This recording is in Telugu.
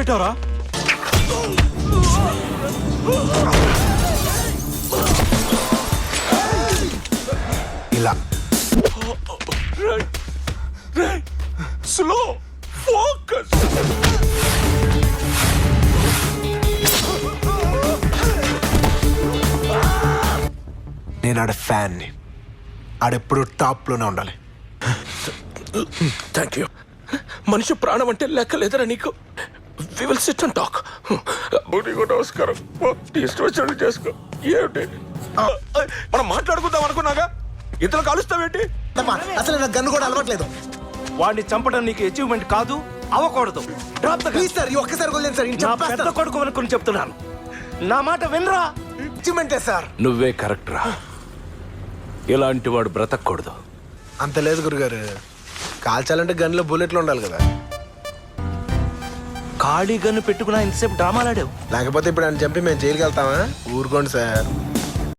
కొట్టావరా? ఇలా స్లో ఫోకస్. నేను ఆడ ఫ్యాన్ని. ఆడెప్పుడు టాప్లోనే ఉండాలి. Thank you. మనిషి ప్రాణం అంటే లెక్క లేదరా నీకు. We will sit and talk. నీకు నమస్కారం. ఇష్టం వచ్చినట్టు చేసుకో. ఏమిటి మనం మాట్లాడుకుందాం అనుకున్నాగా ఇతను కలుస్తావేంటి? అసలు నాకు గన్ను కూడా అలవాట్లేదు. వాడిని చంపడం నీకు అచీవ్మెంట్ కాదు, అవ్వకూడదు. ప్లీజ్ సార్, ఈ ఒక్కసారి వదిలేండి సార్. నా పెద్ద కొడుకు అనుకుని చెప్తున్నాను, నా మాట వినరా? అచీవ్మెంటే సార్. నువ్వే కరెక్ట్ రా. ఇలాంటి వాడు బ్రతకూడదు. అంత లేదు గురుగారు. కాల్చాలంటే గన్లో బుల్లెట్లు ఉండాలి కదా. ఖాళీ గన్ను పెట్టుకున్నా ఇంతసేపు డ్రామాలాడావు. లేకపోతే ఇప్పుడు ఆయన చంపి మేము జైలుకి వెళ్తామా? ఊరుకోండి సార్.